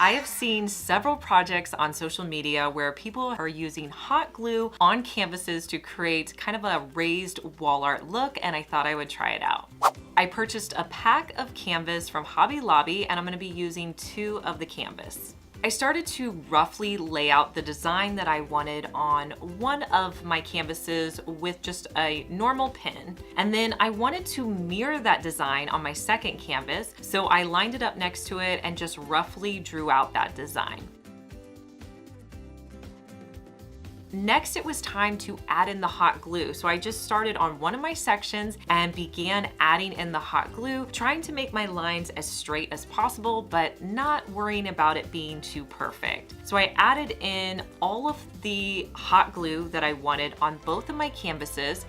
I have seen several projects on social media where people are using hot glue on canvases to create kind of a raised wall art look, and I thought I would try it out. I purchased a pack of canvas from Hobby Lobby, and I'm gonna be using 2 of the canvas. I started to roughly lay out the design that I wanted on one of my canvases with just a normal pin. And then I wanted to mirror that design on my second canvas. So I lined it up next to it and just roughly drew out that design. Next, it was time to add in the hot glue. So I just started on one of my sections and began adding in the hot glue, trying to make my lines as straight as possible, but not worrying about it being too perfect. So I added in all of the hot glue that I wanted on both of my canvases.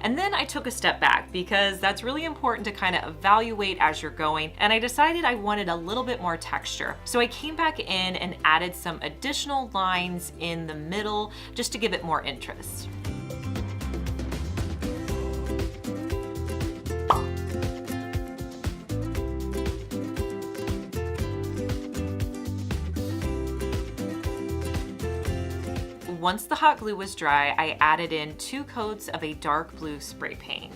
And then I took a step back because that's really important to kind of evaluate as you're going. And I decided I wanted a little bit more texture. So I came back in and added some additional lines in the middle just to give it more interest. Once the hot glue was dry, I added in 2 coats of a dark blue spray paint.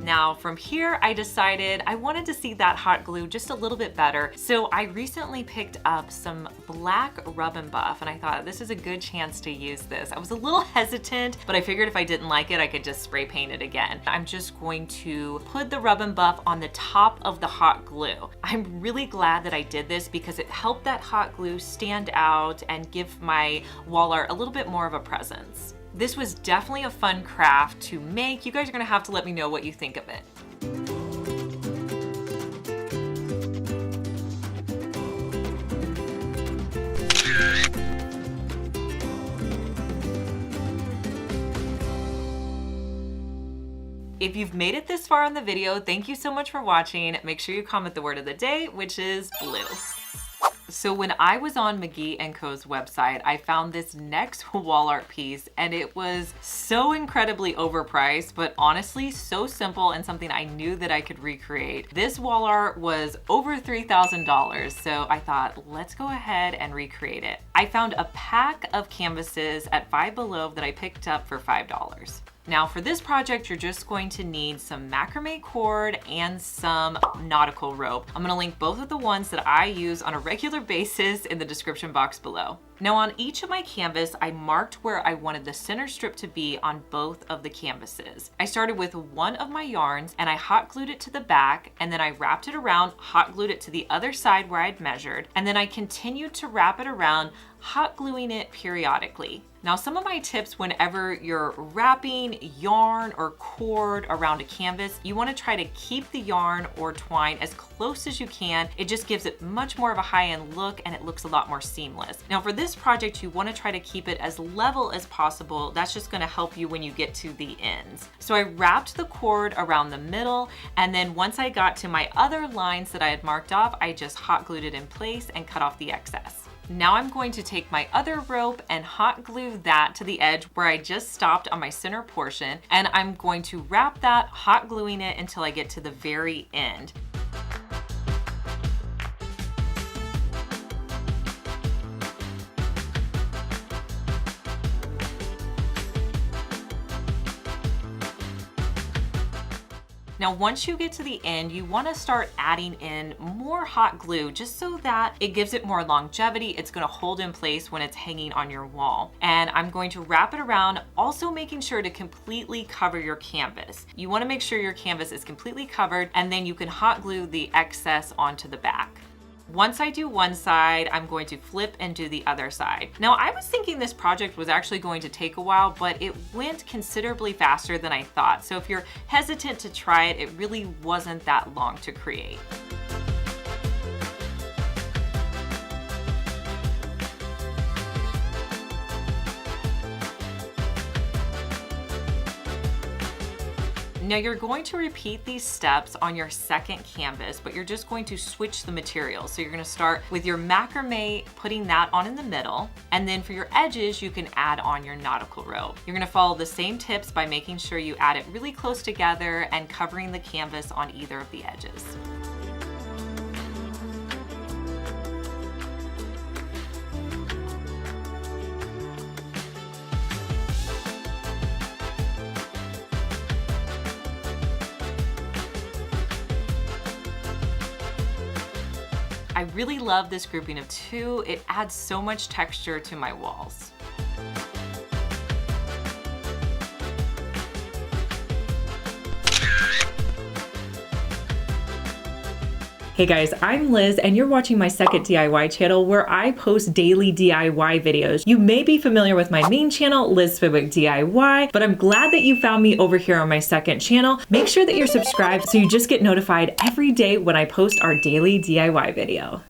Now from here, I decided I wanted to see that hot glue just a little bit better. So I recently picked up some black Rub and Buff, and I thought this is a good chance to use this. I was a little hesitant, but I figured if I didn't like it, I could just spray paint it again. I'm just going to put the Rub and Buff on the top of the hot glue. I'm really glad that I did this because it helped that hot glue stand out and give my wall art a little bit more of a presence. This was definitely a fun craft to make. You guys are gonna have to let me know what you think of it. If you've made it this far in the video, thank you so much for watching. Make sure you comment the word of the day, which is blue. So when I was on McGee & Co.'s website, I found this next wall art piece, and it was so incredibly overpriced, but honestly so simple and something I knew that I could recreate. This wall art was over $3,000, so I thought, let's go ahead and recreate it. I found a pack of canvases at Five Below that I picked up for $5. Now for this project, you're just going to need some macrame cord and some nautical rope. I'm gonna link both of the ones that I use on a regular basis in the description box below. Now on each of my canvas, I marked where I wanted the center strip to be on both of the canvases. I started with one of my yarns and I hot glued it to the back, and then I wrapped it around, hot glued it to the other side where I'd measured, and then I continued to wrap it around, hot gluing it periodically. Now, some of my tips whenever you're wrapping yarn or cord around a canvas, you want to try to keep the yarn or twine as close as you can. It just gives it much more of a high-end look and it looks a lot more seamless. Now for this project, you want to try to keep it as level as possible. That's just going to help you when you get to the ends. So I wrapped the cord around the middle, and then once I got to my other lines that I had marked off, I just hot glued it in place and cut off the excess. Now I'm going to take my other rope and hot glue that to the edge where I just stopped on my center portion, and I'm going to wrap that, hot gluing it until I get to the very end. Now, once you get to the end, you want to start adding in more hot glue just so that it gives it more longevity. It's going to hold in place when it's hanging on your wall. And I'm going to wrap it around, also making sure to completely cover your canvas. You want to make sure your canvas is completely covered, and then you can hot glue the excess onto the back. Once I do one side, I'm going to flip and do the other side. Now, I was thinking this project was actually going to take a while, but it went considerably faster than I thought. So if you're hesitant to try it, it really wasn't that long to create. Now you're going to repeat these steps on your second canvas, but you're just going to switch the material. So you're gonna start with your macrame, putting that on in the middle, and then for your edges, you can add on your nautical rope. You're gonna follow the same tips by making sure you add it really close together and covering the canvas on either of the edges. I really love this grouping of 2. It adds so much texture to my walls. Hey guys, I'm Liz and you're watching my second DIY channel where I post daily DIY videos. You may be familiar with my main channel, Liz Fenwick DIY, but I'm glad that you found me over here on my second channel. Make sure that you're subscribed so you just get notified every day when I post our daily DIY video.